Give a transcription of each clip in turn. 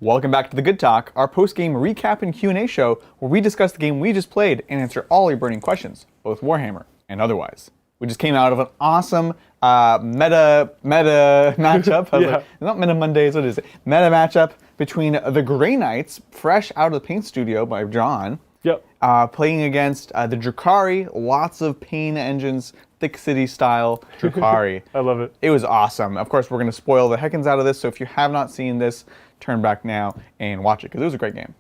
Welcome back to The Good Talk, our post-game recap and Q&A show where we discuss the game we just played and answer all your burning questions, both Warhammer and otherwise. We just came out of an awesome meta matchup. Not Meta Mondays, what is it? Meta matchup between the Grey Knights, fresh out of the paint studio by John, playing against the Drukhari, lots of pain engines, Thick City style Drukhari. I love it. It was awesome. Of course, we're going to spoil the heckins out of this, so if you have not seen this, turn back now and watch it, because it was a great game.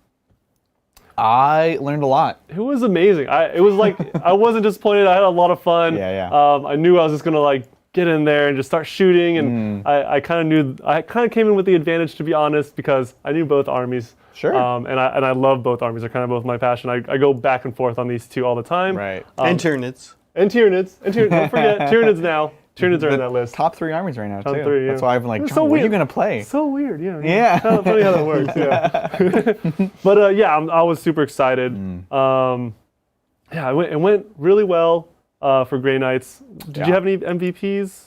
I learned a lot. It was amazing. It was like, I wasn't disappointed. I had a lot of fun. I knew I was just going to like get in there and just start shooting, and I kind of came in with the advantage, to be honest, because I knew both armies. Sure. And I love both armies. They're kind of both my passion. I go back and forth on these two all the time. Right. And Tyranids. And Tyranids. Don't forget, Tyranids now. Tyranids are in that list. Top 3 armies right now, top too. 3, yeah. That's why I've been like, John, so what are you going to play? So weird, Yeah. Funny how that works, yeah. But I was super excited. It went really well for Grey Knights. Did you have any MVPs?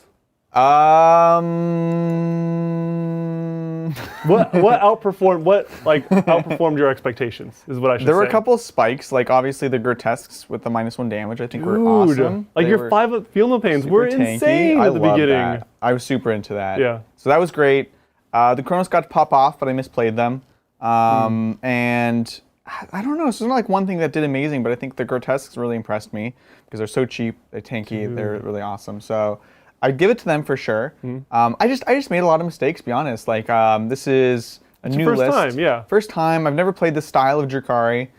What outperformed your expectations is what I should say. There were a couple of spikes, like obviously the grotesques with the -1 damage I think were awesome. Like your 5 Field of Pains were insane at the beginning. That. I was super into that. Yeah. So that was great. The Chronos got to pop off, but I misplayed them. And I don't know, it's not like one thing that did amazing, but I think the grotesques really impressed me because they're so cheap, they're tanky, they're really awesome. So I'd give it to them for sure. I just made a lot of mistakes, to be honest. Like this is a new list. First time, yeah. First time. I've never played this style of Drukhari.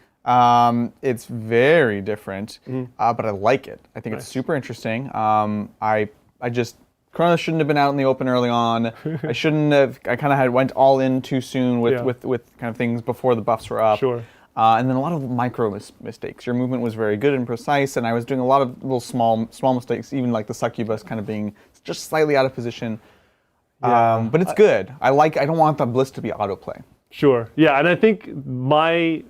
It's very different, but I like it. I think it's super interesting. Chronos shouldn't have been out in the open early on. I shouldn't have. I kind of went all in too soon with kind of things before the buffs were up. Sure. And then a lot of micro mistakes. Your movement was very good and precise, and I was doing a lot of little small mistakes, even like the succubus kind of being just slightly out of position. Yeah. But it's good. I don't want the bliss to be autoplay. Sure. Yeah, and I think my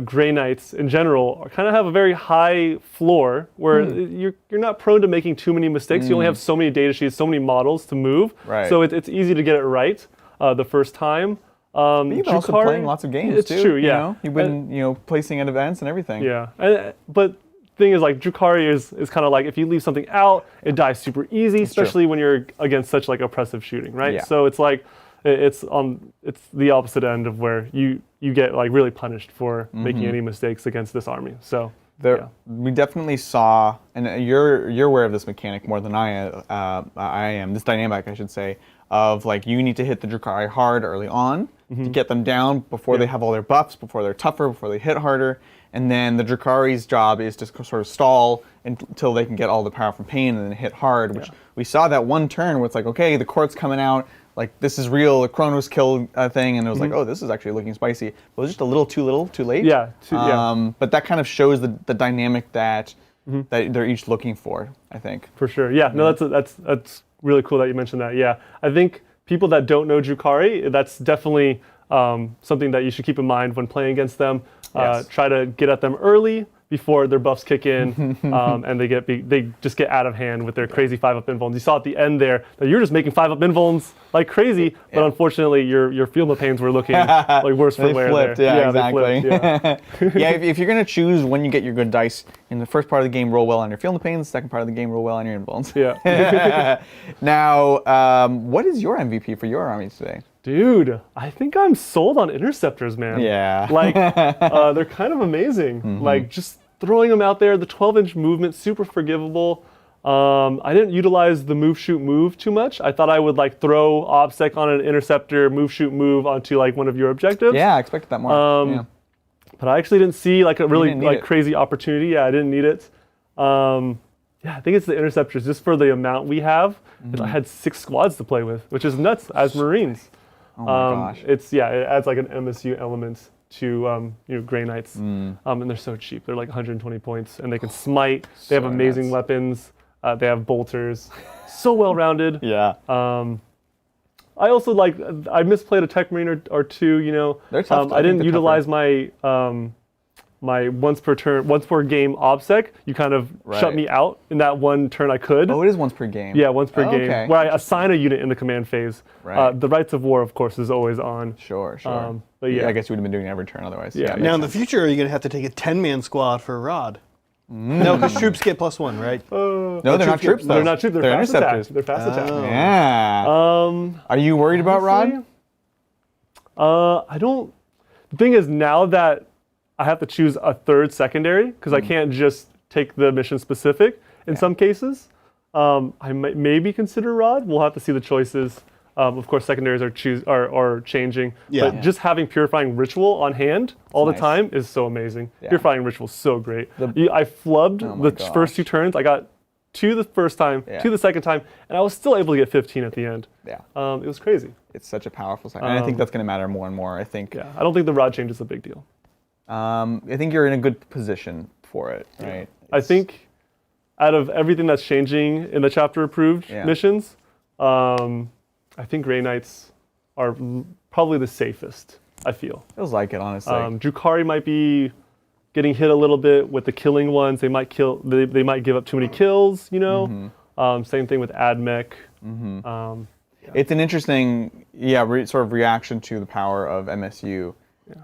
Grey Knights in general kind of have a very high floor where you're not prone to making too many mistakes. You only have so many data sheets, so many models to move. Right. So it's easy to get it right the first time. But you've been also playing lots of games it's too. It's true, yeah. You know? You've been placing at events and everything. Yeah, but thing is, like, Drukhari is kind of like, if you leave something out, it dies super easy, especially when you're against such like oppressive shooting, right? Yeah. So it's like it's the opposite end of where you get like really punished for making any mistakes against this army. So we definitely saw, and you're aware of this mechanic more than I am. This dynamic, I should say, of like you need to hit the Drukhari hard early on to get them down before they have all their buffs, before they're tougher, before they hit harder. And then the Drukhari's job is to sort of stall until they can get all the power from pain and then hit hard, which we saw that one turn where it's like, okay, the court's coming out, like this is real, the Chronos kill thing, and it was like, oh, this is actually looking spicy. But it was just a little too late. Yeah. But that kind of shows the dynamic that they're each looking for, I think. For sure. Yeah. No, that's really cool that you mentioned that. Yeah. I think people that don't know Drukhari, that's definitely something that you should keep in mind when playing against them. Try to get at them early before their buffs kick in, and they just get out of hand with their crazy 5-up invulns. You saw at the end there that you're just making 5-up invulns like crazy, but unfortunately your Field of Pains were looking like worse for wear flipped, there. Yeah, exactly. They flipped, if you're gonna choose when you get your good dice in the first part of the game, roll well on your Field of Pains. Second part of the game, roll well on your invulns. Yeah. Now, what is your MVP for your armies today? Dude, I think I'm sold on interceptors, man. Yeah. Like, they're kind of amazing. Like, just throwing them out there, the 12-inch movement, super forgivable. I didn't utilize the move, shoot, move too much. I thought I would, like, throw OBSEC on an interceptor, move, shoot, move onto, like, one of your objectives. Yeah, I expected that more. But I actually didn't see, like, a really, like, crazy opportunity. Yeah, I didn't need it. Yeah, I think it's the interceptors, just for the amount we have. I had 6 squads to play with, which is nuts as Marines. Oh my gosh. It adds like an MSU element to Grey Knights, and they're so cheap. They're like 120 points, and they can smite. They have amazing weapons. They have bolters. So well rounded. Yeah. I also I misplayed a Tech Marine or two. They're tough. I didn't utilize my my once per game obsec, you kind of shut me out in that one turn I could. Oh, it is once per game. Yeah, once per game. Okay. Where I assign a unit in the command phase. Right. The Rights of War, of course, is always on. Sure. But yeah. I guess you would have been doing it every turn otherwise. Yeah. Now in the future, are you going to have to take a 10-man squad for a rod? No, because troops get +1, right? No, they're not troops though. They're not troops. They're fast interceptors. attack. They're fast attack. Yeah. Are you worried about Rod? I don't. The thing is, now that I have to choose a third secondary, because I can't just take the mission specific in some cases, I might maybe consider Rod. We'll have to see the choices. Of course, secondaries are changing. Yeah. But just having Purifying Ritual on hand all the nice. time is so amazing. Yeah. Purifying Ritual is so great. I flubbed the first 2 turns. I got 2 the first time, 2 the second time, and I was still able to get 15 at the end. Yeah. It was crazy. It's such a powerful sign. And I think that's going to matter more and more. I think. Yeah. I don't think the Rod change is a big deal. I think you're in a good position for it, right? I think out of everything that's changing in the chapter approved missions, I think Grey Knights are probably the safest, I feel. Feels like it, honestly. Drukhari might be getting hit a little bit with the killing ones. They might kill. They might give up too many kills, you know? Same thing with AdMech. It's an interesting, sort of reaction to the power of MSU.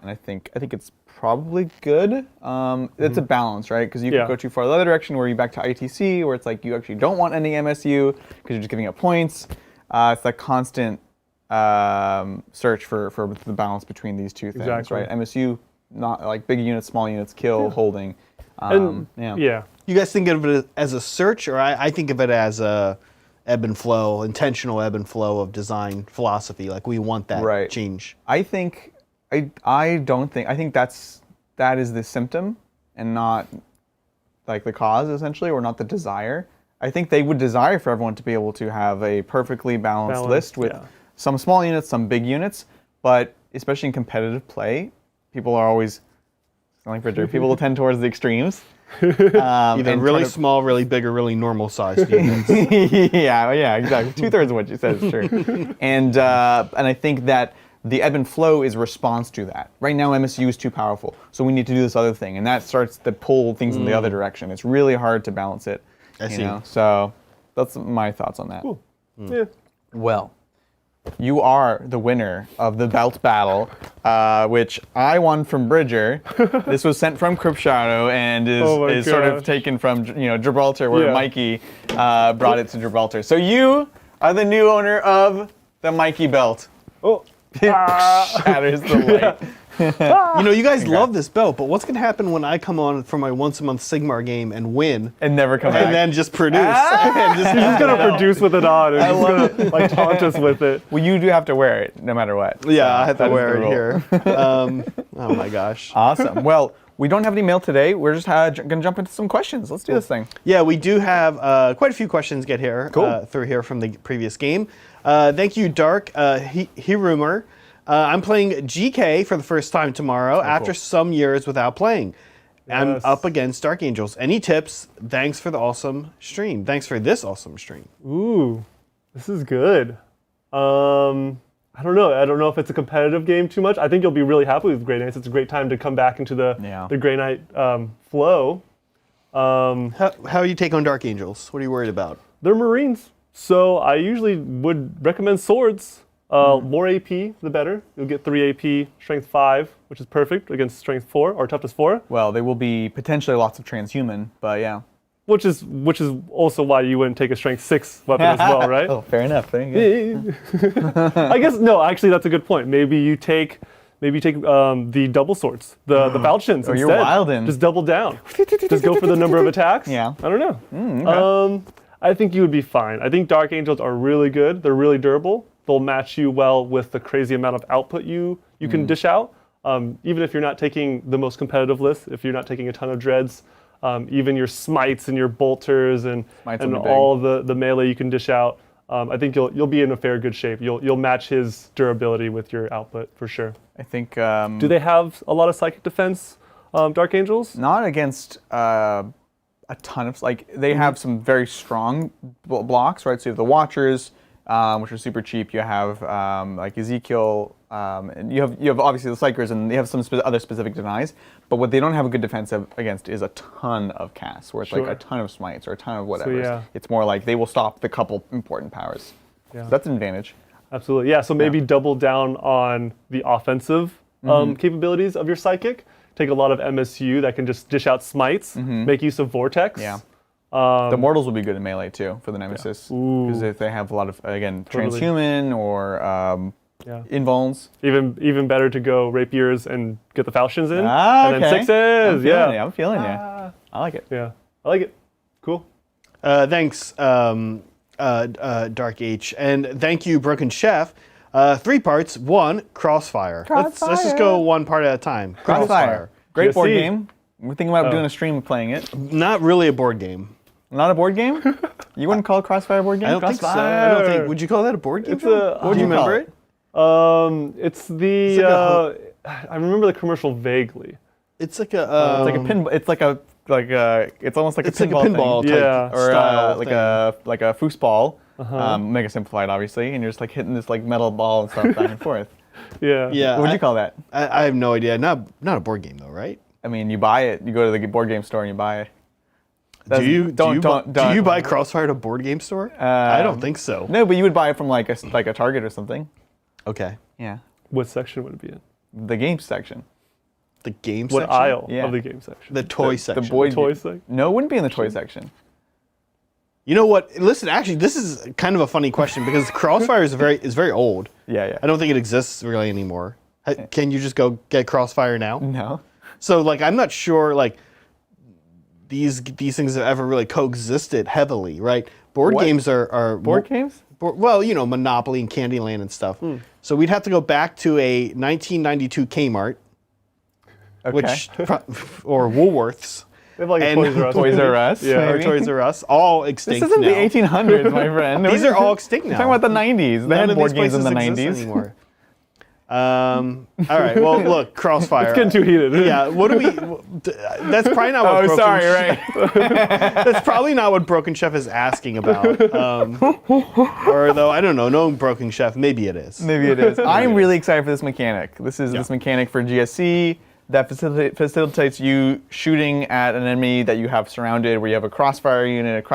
And I think it's probably good. It's a balance, right? Because you can go too far the other direction where you back to ITC, where it's like you actually don't want any MSU because you're just giving up points. It's that constant search for the balance between these two things, right? MSU, not like big units, small units, kill, holding. You guys think of it as a search, or I think of it as a ebb and flow, intentional ebb and flow of design philosophy. Like we want that change. I think that is the symptom and not like the cause, essentially, or not the desire. I think they would desire for everyone to be able to have a perfectly balanced list with some small units, some big units, but especially in competitive play, people are always, people tend towards the extremes. Either really small, really big, or really normal sized units. yeah, exactly. 2/3 of what you said is true. And I think that the ebb and flow is a response to that. Right now, MSU is too powerful, so we need to do this other thing, and that starts to pull things in the other direction. It's really hard to balance it. I see. So that's my thoughts on that. Cool. Yeah. Well, you are the winner of the belt battle, which I won from Bridger. This was sent from Crypt Shadow and is sort of taken from Gibraltar, where Mikey brought it to Gibraltar. So you are the new owner of the Mikey belt. Oh. Shatters the light. You guys love this belt, but what's going to happen when I come on for my once-a-month Sigmar game and win? And never come back. And then just produce. He's just going to produce with it on and he's going to taunt us with it. Well, you do have to wear it no matter what. Yeah, I have to wear it here. Oh my gosh. Awesome. Well, we don't have any mail today. We're just going to jump into some questions. Let's do this thing. Yeah, we do have quite a few questions get here through here from the previous game. Thank you, Dark Hirumer. I'm playing GK for the first time tomorrow after some years without playing. I'm up against Dark Angels. Any tips? Thanks for the awesome stream. Thanks for this awesome stream. Ooh, this is good. I don't know. I don't know if it's a competitive game too much. I think you'll be really happy with Grey Knights. It's a great time to come back into the Grey Knight flow. How you take on Dark Angels? What are you worried about? They're Marines, so I usually would recommend swords. More AP, the better. You'll get 3 AP, strength 5, which is perfect against strength 4 or toughness 4. Well, they will be potentially lots of transhuman, but yeah. Which is also why you wouldn't take a strength 6 weapon as well, right? Oh, fair enough. I guess no. Actually, that's a good point. Maybe you take the double swords, the falchions instead. You're wildin'. Just double down. Just go for the number of attacks. Yeah. I don't know. Okay. I think you would be fine. I think Dark Angels are really good. They're really durable. They'll match you well with the crazy amount of output you can dish out. Even if you're not taking the most competitive list, if you're not taking a ton of dreads, even your smites and your bolters and all the melee you can dish out, I think you'll be in a fair good shape. You'll match his durability with your output for sure. I think. Do they have a lot of psychic defense, Dark Angels? Not against a ton of they have some very strong blocks, right? So you have the Watchers. which are super cheap. You have like Ezekiel, and you have obviously the Psychers, and they have some other specific denies. But what they don't have a good defense against is a ton of casts, where it's like a ton of smites or a ton of whatever. So, it's more like they will stop the couple important powers. Yeah. So that's an advantage. Absolutely, yeah. So maybe double down on the offensive capabilities of your Psychic. Take a lot of MSU that can just dish out smites, make use of Vortex. Yeah. The Mortals will be good in melee too for the Nemesis. Because if they have a lot of, again, transhuman or invulns. Even better to go Rapiers and get the Falchions in. And then sixes. I'm feeling you. I like it. Yeah, I like it. Cool. Thanks, Dark H. And thank you, Broken Chef. 3 parts. 1, Crossfire. Let's just go one part at a time. Crossfire. Great board GSC. game. We're thinking about doing a stream of playing it. Not really a board game. Not a board game? You wouldn't call Crossfire a board game? I don't think so. I don't think. Would you call that a board game? It's a. What do you remember it? It's the. I remember the commercial vaguely. It's like a. It's like a pin. It's like a. It's almost like It's a like a pinball, pinball thing. type Or style like thing. a foosball, mega simplified obviously, and you're just like hitting this like metal ball and stuff back and forth. Yeah. Yeah. What would you call that? I have no idea. Not a board game though, right? I mean, you buy it. You go to the board game store and you buy it. Do you buy Crossfire at a board game store? I don't think so. No, but you would buy it from like a Target or something. Okay. Yeah. What section would it be in? The games section. The game What section? aisle Yeah. of the game section? The toy section. The boy Toy section? No, it wouldn't be in the toy section. You know what? Listen, actually, this is kind of a funny question because Crossfire is very old. Yeah. I don't think it exists really anymore. Can you just go get Crossfire now? No. So like, I'm not sure like these things have ever really coexisted heavily, right? Board games are Board games? well, you know, Monopoly and Candyland and stuff. So we'd have to go back to a 1992 Kmart, which or Woolworths. They have like a And Toys R Us. Toys R Us. Yeah. Or maybe? Toys R Us, all extinct This isn't now. the 1800s, my friend. These are all extinct now. We're talking about the 90s. They None had of board these games in the places 90s. exist anymore. All right. Well, look, Crossfire. It's getting too heated. Yeah. What do we? That's probably not what. Oh, Broken sorry, Chef, right. That's probably not what Broken Chef is asking about. Or though I don't know. Knowing Broken Chef, maybe it is. Maybe it is. I'm really excited for this mechanic. This is this mechanic for GSC that facilitates you shooting at an enemy that you have surrounded, where you have a crossfire unit,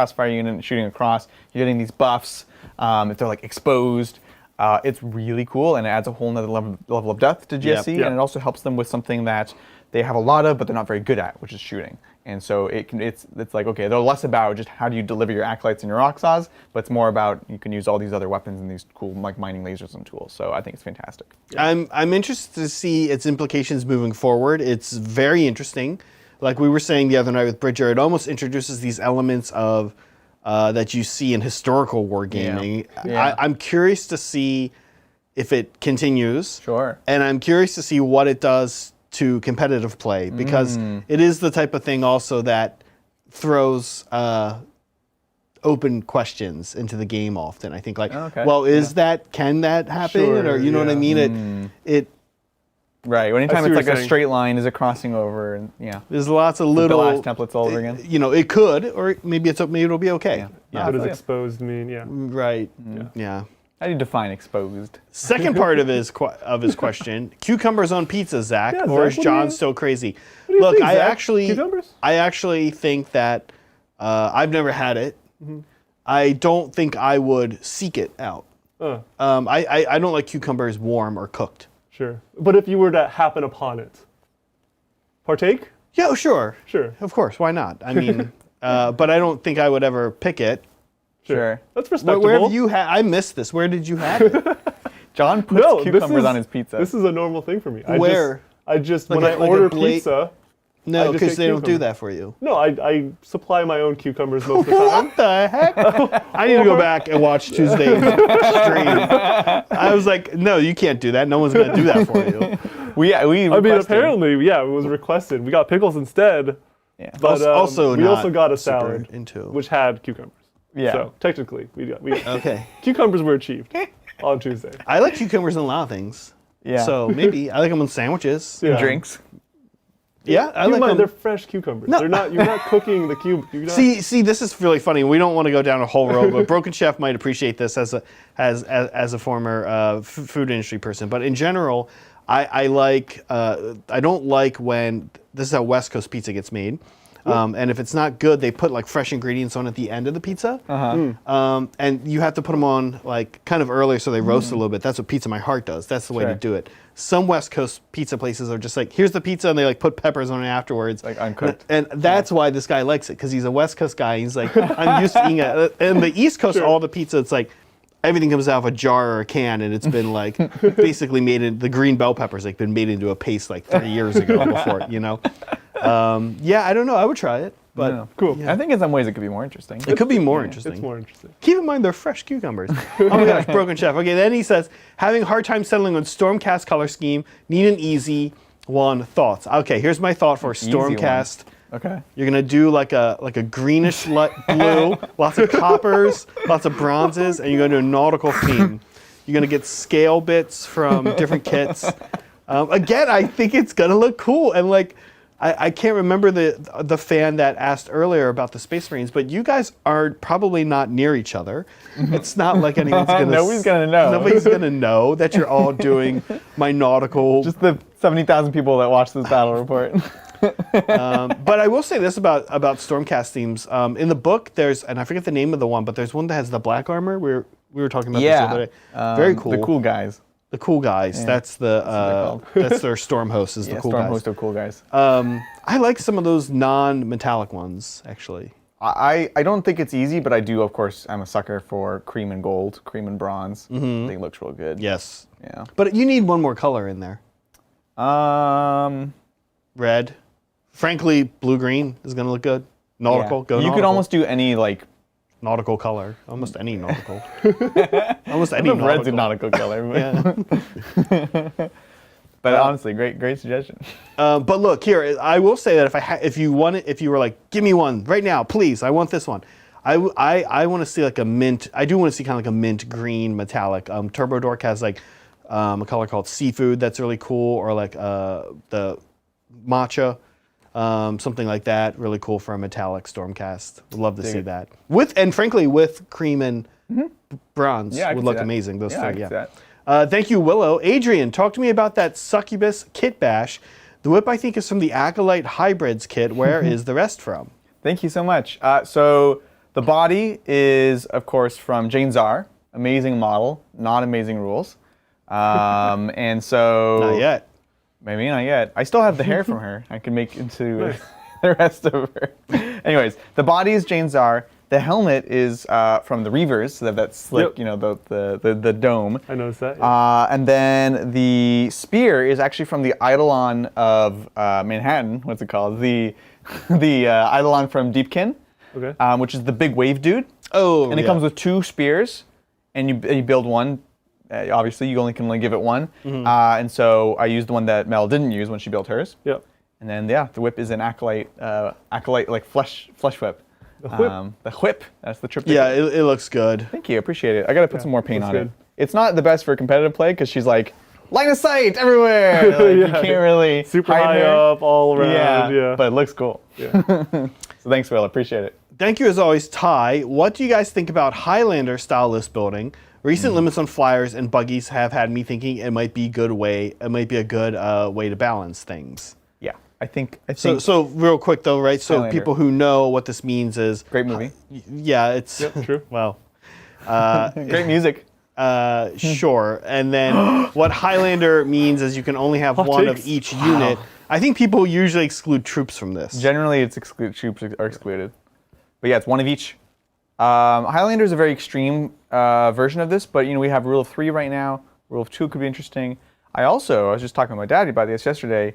shooting across. You're getting these buffs if they're like exposed. It's really cool, and it adds a whole nother level of depth to GSC, and it also helps them with something that they have a lot of, but they're not very good at, which is shooting. And so it's like, okay, they're less about just how do you deliver your acolytes and your Roxas, but it's more about you can use all these other weapons and these cool like mining lasers and tools. So I think it's fantastic. I'm interested to see its implications moving forward. It's very interesting. Like we were saying the other night with Bridger, it almost introduces these elements of that you see in historical wargaming. Yeah. I'm curious to see if it continues. Sure. And I'm curious to see what it does to competitive play, because it is the type of thing also that throws open questions into the game often. I think like, well, can that happen? Sure, or you know what I mean? It Right. I Anytime see it's what like you're a saying. straight line, is it crossing over? And there's lots of the little last templates all over again. You know, it could, or maybe it'll be okay. Yeah. What does Yeah. exposed mean? Yeah. Right. Yeah. How do you define exposed? Second part of his question: cucumbers on pizza, Zach, Yeah, or Zach, is what do John you- still crazy? do you Look, think, Zach? Cucumbers? I actually think that I've never had it. I don't think I would seek it out. I don't like cucumbers warm or cooked. Sure. But if you were to happen upon it, partake? Yeah, sure. Sure. Of course, why not? I mean, but I don't think I would ever pick it. Sure. That's respectable. Where have you had? I missed this. Where did you have it? John puts cucumbers on his pizza. This is a normal thing for me. Where? I just Like when a- I like a order blade- pizza. No, I just because get they don't do cucumber. that for you. No, I supply my own cucumbers most of the time. What the heck? I need to go back and watch Tuesday's stream. I was like, no, you can't do that. No one's going to do that for you. we I mean, requested. apparently, yeah, it was requested. We got pickles instead. Yeah. But Also we not also got a super salad, into. which had cucumbers. Yeah. So technically, we Okay. cucumbers were achieved on Tuesday. I like cucumbers in a lot of things. Yeah. So maybe I like them on sandwiches. Yeah. Drinks. Yeah, I Keep in like mind, them. they're fresh cucumbers. No. They're not. You're not cooking the cube. You're not, See, this is really funny. We don't want to go down a whole road, but Broken Chef might appreciate this as a former food industry person. But in general, I don't like when this is how West Coast pizza gets made. And if it's not good, they put like fresh ingredients on at the end of the pizza. And you have to put them on like kind of earlier so they roast a little bit. That's what Pizza My Heart does. That's the way to do it. Some West Coast pizza places are just like, here's the pizza, and they like put peppers on it afterwards. Like uncooked. And that's why this guy likes it, because he's a West Coast guy. He's like, I'm used to eating it. And the East Coast, all the pizza, it's like, everything comes out of a jar or a can, and it's been like basically made in the green bell peppers like been made into a paste like 3 years ago before, you know. Yeah, I don't know. I would try it, but Yeah. Cool. Yeah. I think in some ways it could be more interesting. It could be more interesting. It's more interesting. Keep in mind they're fresh cucumbers. Oh my gosh, Broken Chef. Okay, then he says, having a hard time settling on Stormcast color scheme, need an easy one. Thoughts? Okay, here's my thought for Stormcast. Okay. You're gonna do like a greenish blue, lots of coppers, lots of bronzes, and you're gonna do a nautical theme. You're gonna get scale bits from different kits. Again, I think it's gonna look cool, and like I can't remember the fan that asked earlier about the Space Marines, but you guys are probably not near each other. It's not like anyone's gonna. Nobody's gonna know. Nobody's gonna know that you're all doing my nautical. Just the 70,000 people that watch this battle report. But I will say this about Stormcast themes. In the book, there's, and I forget the name of the one, but there's one that has the black armor. We were talking about this the other day. Very cool. The cool guys. The cool guys. Yeah. That's that's their storm host. Is the cool Storm guys. host of cool guys. I like some of those non-metallic ones actually. I don't think it's easy, but I do, of course, I'm a sucker for cream and gold, cream and bronze. I think it looks real good. Yes. Yeah. But you need one more color in there. Red. Frankly, blue-green is going to look good. Nautical. Yeah. Go You nautical. could almost do any like. Nautical color. Almost any nautical. Almost any I don't know if red's a nautical. nautical color. But, Yeah. but honestly, great suggestion. But look here, I will say that if you were like, give me one right now, please, I want this one. I want to see like a mint. I do want to see kind of like a mint green metallic. Turbo Dork has like a color called Seafood that's really cool, or like the matcha, something like that. Really cool for a metallic Stormcast. Would love to see that. And frankly, with cream and bronze, Yeah, I would can look see that. amazing. Those Yeah, I three. can see that. Thank you, Willow. Adrian, talk to me about that Succubus kit bash. The whip, I think, is from the Acolyte Hybrids kit. Where is the rest from? Thank you so much. So the body is, of course, from Jane Czar. Amazing model, not amazing rules. And so... Not yet. Maybe not yet. I still have the hair from her. I can make into the rest of her. Anyways, the body is Jane Czar. The helmet is from the Reavers, so that slick, you know, the dome. I noticed that. Yeah. And then the spear is actually from the Eidolon of Manhattan. What's it called? The Eidolon from Deepkin, Okay. which is the big wave dude. Oh, And it comes with 2 spears, and you build one. Obviously, you can only give it one. And so I used the one that Mel didn't use when she built hers. Yep. And then, yeah, the whip is an acolyte like flesh whip. The whip. The whip. That's the triptych. Yeah, it looks good. Thank you. Appreciate it. I got to put some more paint looks on good. it. It's not the best for competitive play because she's like, line of sight everywhere. Like, you Yeah. can't really Super hide high her. up, all around. Yeah. But it looks cool. Yeah. So thanks, Will. Appreciate it. Thank you, as always, Ty. What do you guys think about Highlander style list building? Recent limits on flyers and buggies have had me thinking it might be a good way to balance things. Yeah, I think. So real quick though, right? So Highlander. people who know what this means is Great movie. Yeah, it's True. well, Great music. sure. And then what Highlander means is you can only have one takes. of each unit. I think people usually exclude troops from this. Generally, it's troops are excluded. But yeah, it's one of each. Highlander is a very extreme version of this, but we have rule of 3 right now. Rule of 2 could be interesting. I was just talking to my daddy about this yesterday.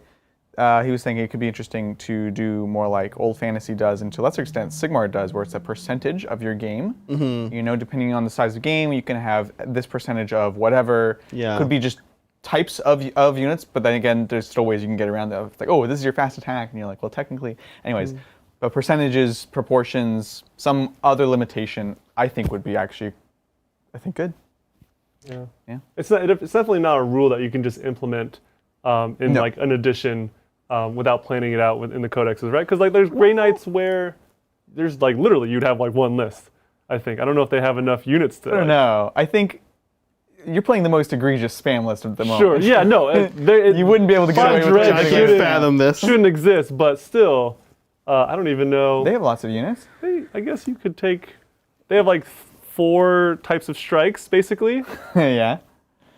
He was thinking it could be interesting to do more like Old Fantasy does, and to a lesser extent Sigmar does, where it's a percentage of your game. Depending on the size of the game, you can have this percentage of whatever. Yeah. Could be just types of units, but then again, there's still ways you can get around that. It's like, oh, this is your fast attack, and you're like, well, technically. Anyways, but percentages, proportions, some other limitation, I think would be actually, good. Yeah. Yeah. It's definitely not a rule that you can just implement in No. like an edition without planning it out in the codexes, right? Because like there's Grey Knights where there's like literally you'd have like one list. I think I don't know if they have enough units to. I don't know. I think you're playing the most egregious spam list at the moment. Sure. Yeah. No. You wouldn't be able to get away with Dread I anything. can't shouldn't- fathom this. Shouldn't exist, but still, I don't even know. They have lots of units. I guess you could take. They have like 4 types of strikes basically, Yeah.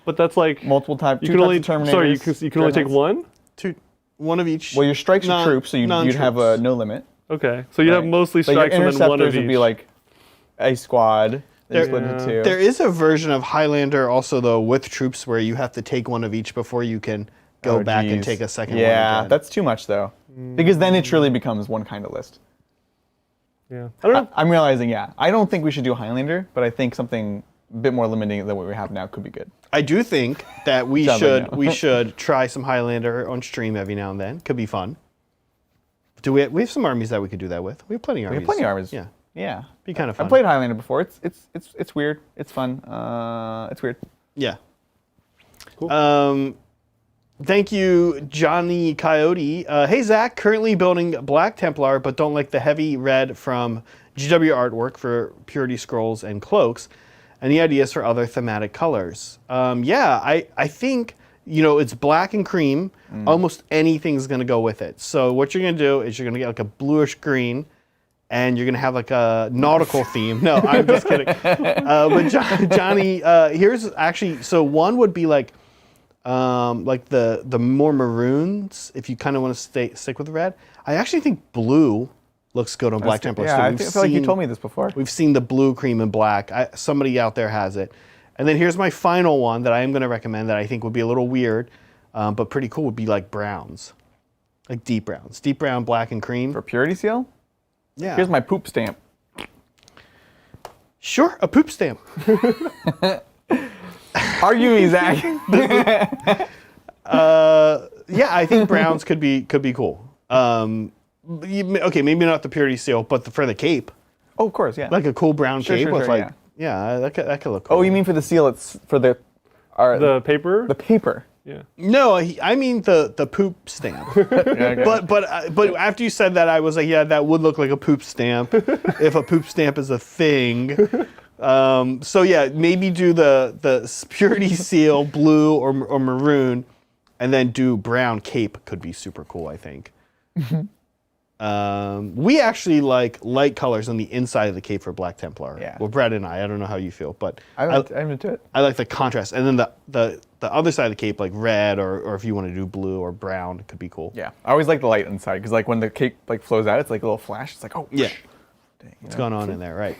but that's like Multiple types. you two can types only. of Terminators, Sorry, you can only take Dreadnoughts. one. One of each. Well, your strikes are troops, so you'd have non-troops. no limit. Okay, so you have Right. mostly But your strikes and then one of interceptors each. would be like a squad. There- Split into two. There is a version of Highlander also though with troops where you have to take one of each before you can go Oh, back and geez. take a second one. Yeah, again. that's too much though. Because then it truly becomes one kind of list. Yeah, I don't know. I'm realizing, yeah, I don't think we should do Highlander, but I think something a bit more limiting than what we have now could be good. I do think that we Sounds like no. we should try some Highlander on stream every now and then. Could be fun. Do we have some armies that we could do that with? We have plenty of We armies. have plenty of armies. Yeah, Yeah. be kind of fun. I've played Highlander before. It's weird. It's fun. It's weird. Yeah. Cool. Thank you, Johnny Coyote. Hey, Zach, currently building Black Templar, but don't like the heavy red from GW artwork for Purity Scrolls and Cloaks. Any ideas for other thematic colors? Yeah, I think, it's black and cream. Almost anything's going to go with it. So what you're going to do is you're going to get like a bluish green, and you're going to have like a nautical theme. No, I'm just kidding. But Johnny, here's actually, so one would be like the more maroons, if you kind of want to stick with red. I actually think blue looks good on Black Templars Yeah, too. I feel like you told me this before. We've seen the blue, cream, and black. Somebody out there has it. And then here's my final one that I am going to recommend that I think would be a little weird, but pretty cool, would be like browns. Like deep browns. Deep brown, black, and cream. For Purity Seal, Yeah. here's my poop stamp. Sure, a poop stamp. Argue me, Zach. Yeah, I think browns could be cool. Okay, maybe not the Purity Seal, but for the cape. Oh, of course, yeah. Like a cool brown Sure, cape sure, with sure, like, yeah, that could look cool. Oh, you mean for the seal? It's for the paper. the paper. Yeah. No, I mean the poop stamp. Okay. But after you said that, I was like, yeah, that would look like a poop stamp if a poop stamp is a thing. So yeah, maybe do the Purity Seal blue or maroon, and then do brown cape could be super cool, I think. We actually like light colors on the inside of the cape for Black Templar. Yeah. Well, Brad and I don't know how you feel, but I'm into it. I like the contrast. And then the other side of the cape, like red, or if you want to do blue or brown, could be cool. Yeah, I always like the light inside because like when the cape like flows out, it's like a little flash. It's like, oh, Yeah. dang, What's going on in there, right?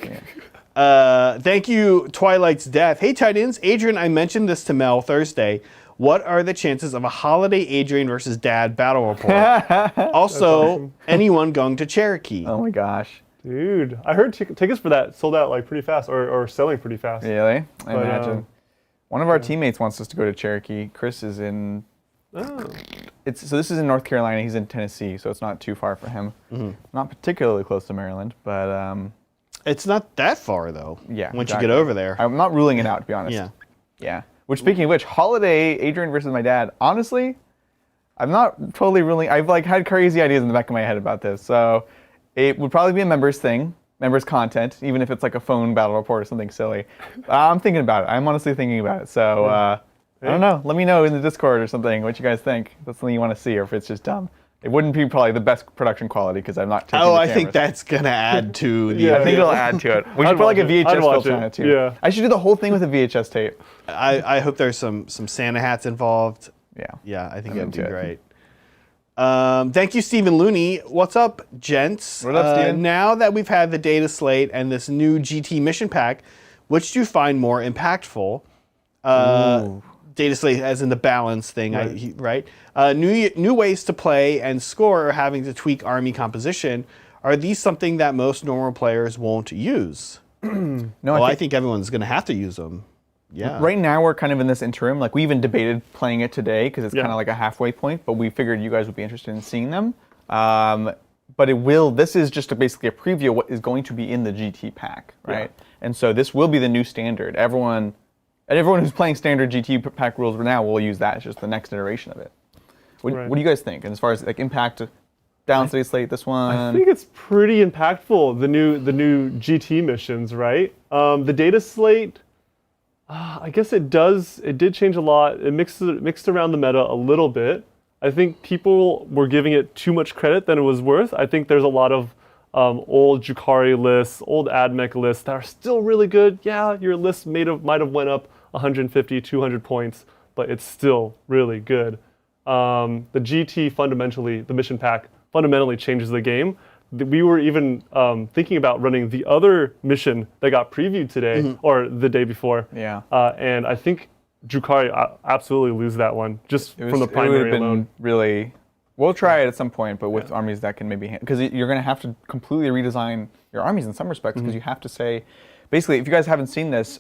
Thank you, Twilight's Death. Hey, Titans. Adrian, I mentioned this to Mel Thursday. What are the chances of a holiday Adrian versus Dad battle report? Also, anyone going to Cherokee? Oh my gosh. Dude, I heard tickets for that sold out like pretty fast, or selling pretty fast. Really? I But, imagine. One of our teammates wants us to go to Cherokee. Chris is in. Oh. So this is in North Carolina. He's in Tennessee, so it's not too far for him. Not particularly close to Maryland, but It's not that far, though. yeah. Once exactly. you get over there. I'm not ruling it out, to be honest. Yeah. Yeah. Which, speaking of which, holiday Adrian versus my dad. Honestly, I'm not totally ruling. I've like had crazy ideas in the back of my head about this. So it would probably be a members thing, members content, even if it's like a phone battle report or something silly. I'm thinking about it. I'm honestly thinking about it. So I don't know. Let me know in the Discord or something what you guys think. If that's something you want to see, or if it's just dumb. It wouldn't be probably the best production quality because I'm not taking Oh, the I think cameras. that's going to add to the... Yeah, I think it'll add to it. We should put like a watch it. I'd VHS watch filter on it. it too. Yeah. I should do the whole thing with a VHS tape. I hope there's some Santa hats involved. Yeah. Yeah, I think I'm that'd be into it. great. Thank you, Stephen Looney. What's up, gents? What up, Steven? Now that we've had the data slate and this new GT mission pack, which do you find more impactful? Data slate as in the balance thing, right? New ways to play and score or having to tweak army composition. Are these something that most normal players won't use? No, Well, I think everyone's going to have to use them. Yeah. right now we're kind of in this interim. Like we even debated playing it today because it's Yeah. kind of like a halfway point. But we figured you guys would be interested in seeing them. But it will. This is just basically a preview of what is going to be in the GT pack, right? And so this will be the new standard. Everyone who's playing standard GT pack rules now will use that. It's just the next iteration of it. What do you guys think? And as far as like impact, down study slate, this one. I think it's pretty impactful. The new GT missions, right? The data slate. I guess it did change a lot. It mixed around the meta a little bit. I think people were giving it too much credit than it was worth. I think there's a lot of old Drukhari lists, old AdMech lists that are still really good. Yeah, your list might have went up 150, 200 points, but it's still really good. The GT fundamentally, the mission pack fundamentally changes the game. We were even thinking about running the other mission that got previewed today or the day before. Yeah. And I think Drukhari absolutely lose that one just from the primary alone. Really, we'll try it at some point, but with armies that can maybe, because you're going to have to completely redesign your armies in some respects, because you have to say, basically, if you guys haven't seen this,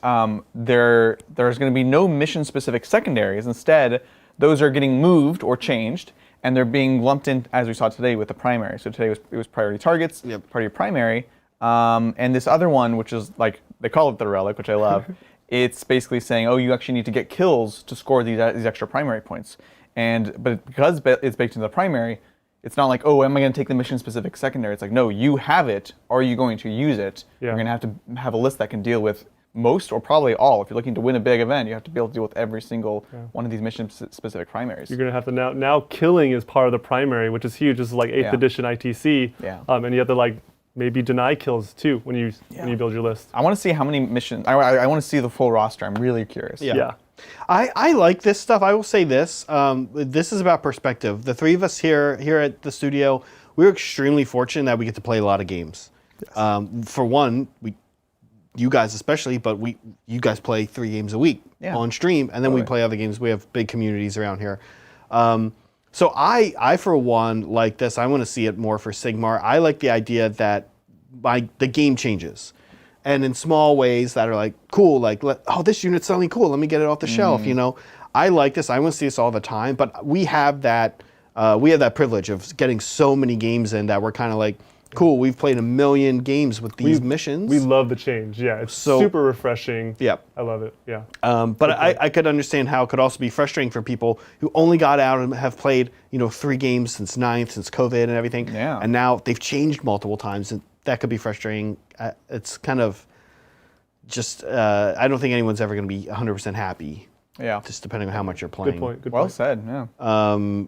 there's going to be no mission-specific secondaries. Instead, those are getting moved or changed, and they're being lumped in, as we saw today, with the primary. So today it was priority targets, part of your primary, and this other one, which is like, they call it the relic, which I love. It's basically saying, oh, you actually need to get kills to score these extra primary points. But because it's baked into the primary, it's not like, oh, am I going to take the mission-specific secondary? It's like, no, you have it. Are you going to use it? Yeah. You're going to have a list that can deal with most or probably all. If you're looking to win a big event, you have to be able to deal with every single one of these mission-specific primaries. You're going to have to now killing is part of the primary, which is huge. This is like 8th edition ITC. Yeah. And you have to like maybe deny kills too when you build your list. I want to see how many missions. I want to see the full roster. I'm really curious. Yeah. I like this stuff. I will say this. This is about perspective. The three of us here at the studio, we're extremely fortunate that we get to play a lot of games. Yes. For one, you guys especially, but you guys play 3 games a week on stream, and then we play other games. We have big communities around here. So I for one like this. I want to see it more for Sigmar. I like the idea that the game changes, and in small ways that are like cool. Like this unit's suddenly cool. Let me get it off the shelf. You know, I like this. I want to see this all the time. But we have that privilege of getting so many games in that we're kind of like, cool, we've played 1 million games with these missions. We love the change. Yeah, it's super refreshing. Yeah, I love it. Yeah. But I could understand how it could also be frustrating for people who only got out and have played 3 games since 9th, since COVID and everything. Yeah. And now they've changed multiple times, and that could be frustrating. It's kind of just, I don't think anyone's ever going to be 100% happy. Yeah. Just depending on how much you're playing. Good point. Good well point. said. Yeah.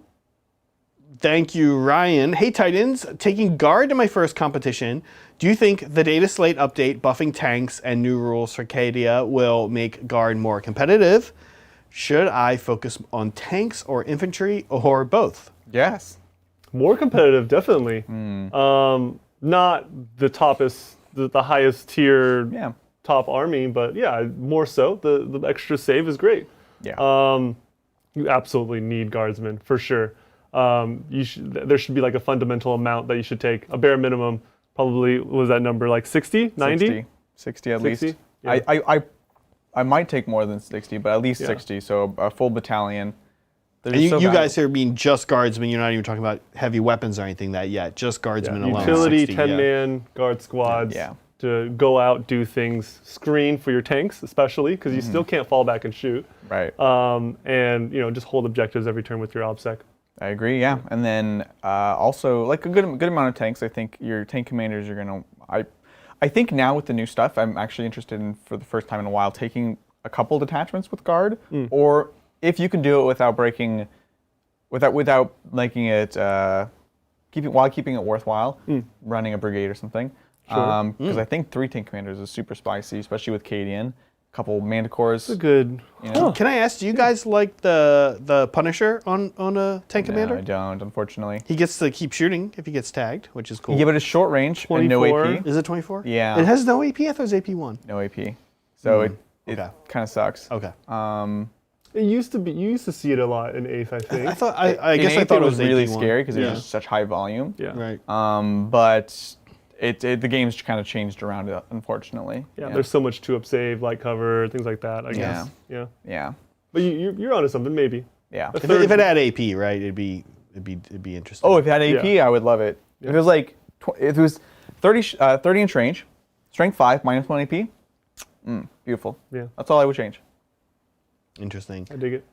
Thank you, Ryan. Hey, Titans, taking guard to my first competition. Do you think the data slate update, buffing tanks, and new rules for Cadia will make guard more competitive? Should I focus on tanks or infantry or both? Yes. More competitive, definitely. Not the highest tier top army, but yeah, more so. The extra save is great. Yeah. You absolutely need guardsmen for sure. There should be like a fundamental amount that you should take. A bare minimum, probably, what was that number, like 60, 90? 60 at 60? least. Yeah. I might take more than 60, but at least 60, so a full battalion. And you guys here being just guardsmen, you're not even talking about heavy weapons or anything that yet, just guardsmen alone. Utility, 10-man guard squads to go out, do things, screen for your tanks especially, because you still can't fall back and shoot. Right. And just hold objectives every turn with your OBSEC. I agree, yeah. And then also, like a good amount of tanks. I think your tank commanders are going to... I think now with the new stuff, I'm actually interested in, for the first time in a while, taking a couple detachments with guard, or if you can do it without breaking... Without making it... keeping it worthwhile, running a brigade or something. Because I think 3 tank commanders is super spicy, especially with Cadian. Couple Manticores. It's a good. Can I ask, do you guys like the Punisher on a tank commander? No, I don't, unfortunately. He gets to keep shooting if he gets tagged, which is cool. Yeah, but it's short range and no 24. AP. Is it 24? Yeah. It has no AP? I thought it was AP1. No AP. So it kind of sucks. Okay. It used to be. You used to see it a lot in 8th, I think. I thought. I guess I thought it was really AP1. scary because it was just such high volume. Yeah. Right. But the game's kind of changed around it, unfortunately. Yeah, there's so much 2-up save, light cover, things like that, I guess. Yeah. Yeah. But you're onto something, maybe. Yeah. If it had AP, right, it'd be interesting. Oh, if it had AP, I would love it. Yeah. If it was like, if it was 30 inch range, strength 5, -1 AP, beautiful. Yeah. That's all I would change. Interesting. I dig it.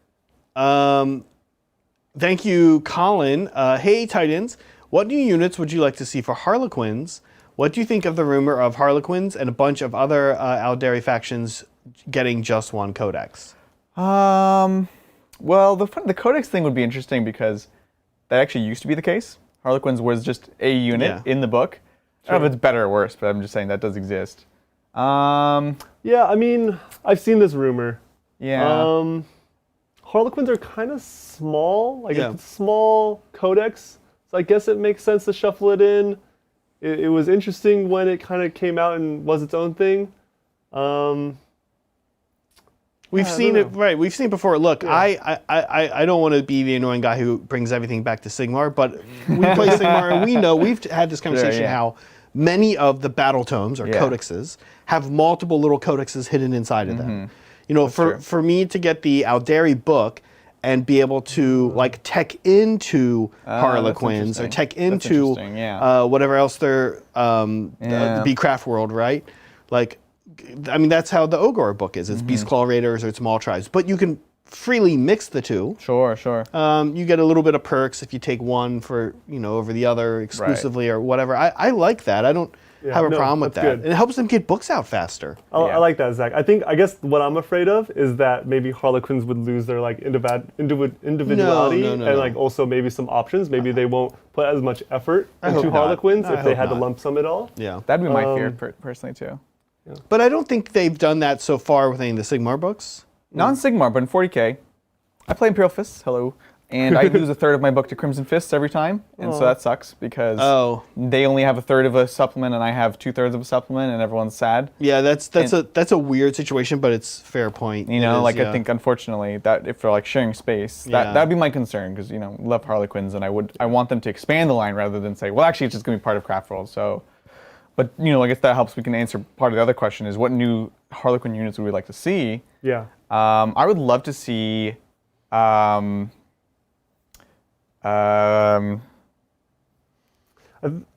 Thank you, Colin. Hey, Titans. What new units would you like to see for Harlequins? What do you think of the rumor of Harlequins and a bunch of other Aldari factions getting just one codex? Well, the codex thing would be interesting because that actually used to be the case. Harlequins was just a unit in the book. I don't know if it's better or worse, but I'm just saying that does exist. Yeah, I mean, I've seen this rumor. Yeah. Harlequins are kind of small, like it's a small codex, so I guess it makes sense to shuffle it in. It was interesting when it kind of came out and was its own thing. We've seen it, right? We've seen it before. Look, I don't want to be the annoying guy who brings everything back to Sigmar, but we play Sigmar and we know, we've had this conversation how many of the battle tomes or codexes have multiple little codexes hidden inside of them. You know, for me to get the Aldari book and be able to like tech into Harlequins or tech into whatever else they're the Beecraft world, right? Like, I mean, that's how the Ogre book is. It's Beast Claw Raiders or it's Maul Tribes, but you can freely mix the two. Sure. You get a little bit of perks if you take one for over the other exclusively or whatever. I like that. I don't have a problem with that. Good. And it helps them get books out faster. I like that, Zach. I guess what I'm afraid of is that maybe Harlequins would lose their like individuality and like also maybe some options. Maybe they won't put as much effort into Harlequins if they had to lump sum it all. Yeah, that'd be my fear personally too. Yeah. But I don't think they've done that so far with any of the Sigmar books. Not in Sigmar, but in 40K. I play Imperial Fists, hello. And I lose a third of my book to Crimson Fists every time. And so that sucks because they only have a third of a supplement and I have 2/3 of a supplement and everyone's sad. Yeah, that's a weird situation, but it's fair point. You know, I think unfortunately that if they're like sharing space, that'd be my concern because love Harlequins and I want them to expand the line rather than say, well, actually it's just gonna be part of Craft World. So, but I guess that helps. We can answer part of the other question is what new Harlequin units would we like to see? Yeah. I would love to see. I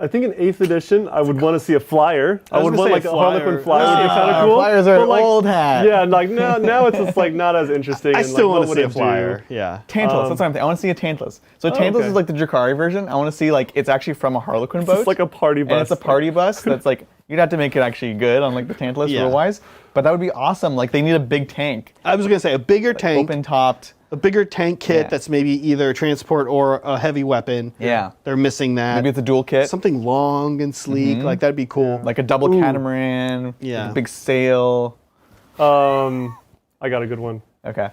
think in 8th edition, I would want to see a flyer. I would want like a Harlequin flyer. Would be kind of cool. Flyers are like, old hat. Yeah, like now it's just like not as interesting. I still want to see a flyer. Yeah. Tantalus. That's what I'm thinking. I want to see a Tantalus. So Tantalus is like the Drukhari version. I want to see like it's actually from a Harlequin boat. It's like a party bus. And it's a party bus that's like you'd have to make it actually good on like the Tantalus rule-wise. But that would be awesome. Like they need a big tank. I was gonna say a bigger tank. Open topped. A bigger tank kit that's maybe either transport or a heavy weapon. Yeah. They're missing that. Maybe it's a dual kit. Something long and sleek. Like that'd be cool. Like a double catamaran. Yeah. Like a big sail. I got a good one. Okay.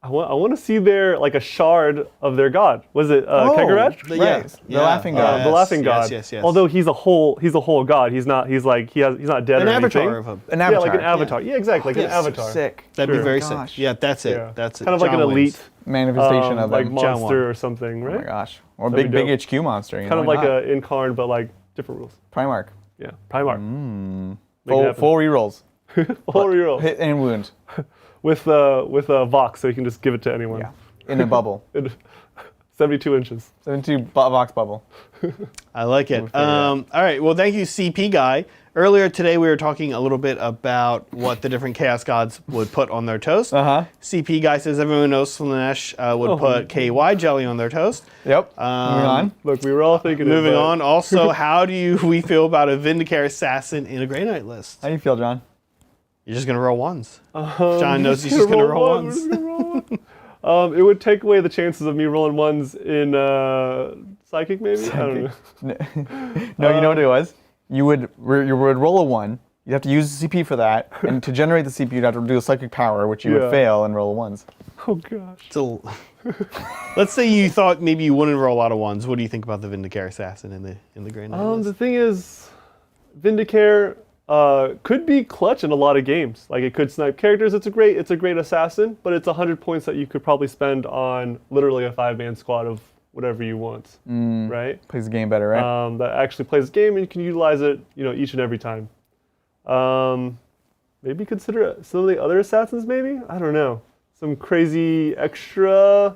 I want to see like a shard of their god. Was it Kegarat? Right. The laughing god. The laughing god. Yes. Although he's a whole god. He's not dead an or avatar anything. of him. An avatar. Yeah, like an avatar. Yeah, exactly. Like an avatar. So sick. That'd be very sick. Yeah, that's it. Yeah. That's it. Kind of like an elite manifestation of like them. monster or something, right? Oh my gosh. Or a big HQ monster. Kind of like a Incarn, but like different rules. Primarch. Yeah, Primarch. Full rerolls. Full reroll. Hit and wound. With a Vox, so you can just give it to anyone. Yeah. In a bubble. 72 inches. 72 Vox bubble. I like it. All right. Well, thank you, CP Guy. Earlier today, we were talking a little bit about what the different Chaos Gods would put on their toast. CP Guy says everyone knows Slanesh would put KY jelly on their toast. Yep. Moving on. Look, we were all thinking Moving on. Also, how do we feel about a Vindicare Assassin in a Grey Knight list? How do you feel, John? You're just going to roll ones. John knows he's just going to roll ones. It would take away the chances of me rolling ones in Psychic, maybe? I don't know. No, you know what it was? You would roll a 1. You'd have to use the CP for that. And to generate the CP, you'd have to do a Psychic Power, which you would fail and roll 1s. Oh, gosh. So, let's say you thought maybe you wouldn't roll a lot of 1s. What do you think about the Vindicare Assassin in the Grey Knight list? The thing is, Vindicare could be clutch in a lot of games. Like it could snipe characters. It's a great assassin, but it's 100 points that you could probably spend on literally a 5-man squad of whatever you want, right? Plays the game better, right? That actually plays the game and you can utilize it, each and every time. Maybe consider some of the other assassins. Maybe I don't know. Some crazy extra,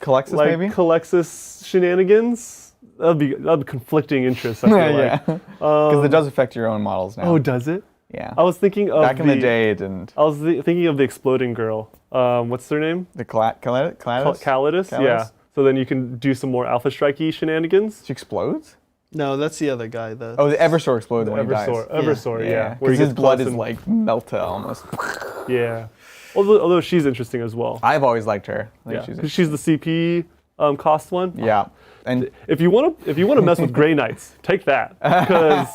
Calexis like maybe. Calexis shenanigans. That'd be conflicting interests. I feel like. Because it does affect your own models now. Oh, does it? Yeah. I was thinking of Back in the day, it didn't. I was thinking of the exploding girl. What's her name? The Calidus? Calidus. Yeah. So then you can do some more Alpha Strikey shenanigans. She explodes? No, that's the other guy. The Eversor explodes when he dies. Eversor, yeah. Because his blood is like Melta almost. Yeah. Although she's interesting as well. I've always liked her. I Yeah. think Because she's the CP cost one. Yeah. And If you want to mess with Grey Knights, take that because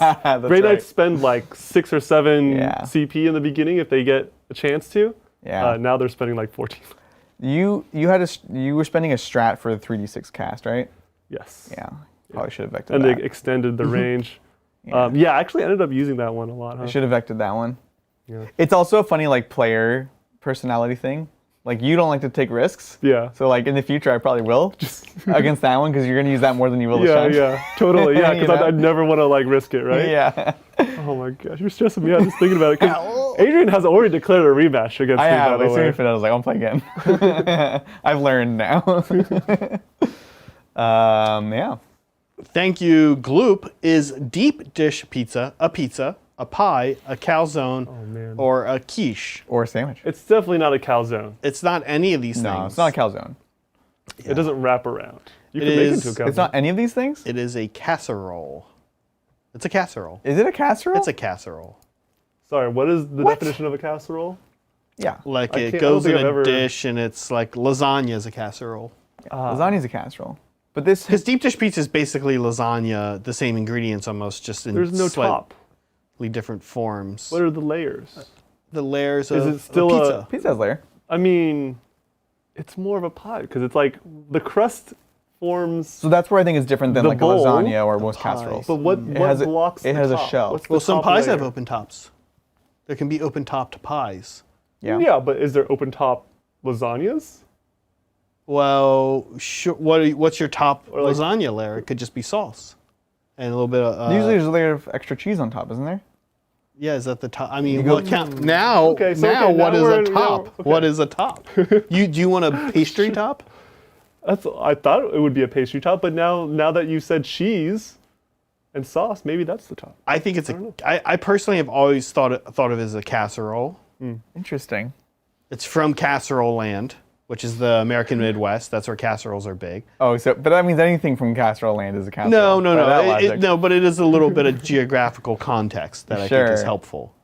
Grey right. Knights spend like 6 or 7 Yeah. CP in the beginning if they get a chance to. Yeah. Now they're spending like 14. you were spending a strat for the 3d6 cast, right? Yes. Yeah. Probably should have vected And that. they extended the range. Yeah. I actually ended up using that one a lot. I Huh? should have vected that one. Yeah. It's also a funny like player personality thing. Like you don't like to take risks. Yeah. So like in the future, I probably will against that one because you're gonna use that more than you will the Yeah, Shen. yeah, totally. Yeah, You because know? I'd never want to like risk it, right? Yeah. Oh my gosh, you're stressing me out just thinking about it. Because Adrian has already declared a rematch against I me, have. by As the soon way. as I was like, I'll play again. I've learned now. Yeah. Thank you, Gloop. Is deep dish pizza, a pie, a calzone, man. or a quiche? Or a sandwich. It's definitely not a calzone. It's not any of these No, things. it's not a calzone. It doesn't wrap around. You It can make it is- into a calzone. It's not any of these things? It is a casserole. It's a casserole. Is it a casserole? It's a casserole. Sorry, what is the What? definition of a casserole? Yeah. Like I it can't- I goes don't in think a I've ever- dish and it's like lasagna is a casserole. Lasagna's a casserole. But this Because deep dish pizza is basically lasagna, the same ingredients almost, just in There's no slightly top. different forms. What are the layers? The layers Is of it still a a- pizza? pizza has layer. I mean, it's more of a pie because it's like the crust forms. So that's where I think it's different than The like bowl, a lasagna or most pie. casseroles. But what has a- blocks it the has a top? shell. What's the Well, some top pies layer? have open tops. There can be open topped pies. Yeah. Yeah, but is there open top lasagnas? Well, sure. What's your top Or like- lasagna layer? It could just be sauce and a little bit of. Usually there's a layer of extra cheese on top, isn't there? yeah, is that the top? I mean, go- what count now? Okay, so now okay, what now is we're a in- top? okay. What is a top? Do you want a pastry top? I thought it would be a pastry top, but now that you said cheese and sauce, maybe that's the top. I think it's I personally have always thought of it as a casserole. Interesting. It's from Casserole Land, which is the American Midwest. That's where casseroles are big. Oh, so but that means anything from casserole land is a casserole. No. by that logic. No, but it is a little bit of geographical context that I think is Sure. helpful.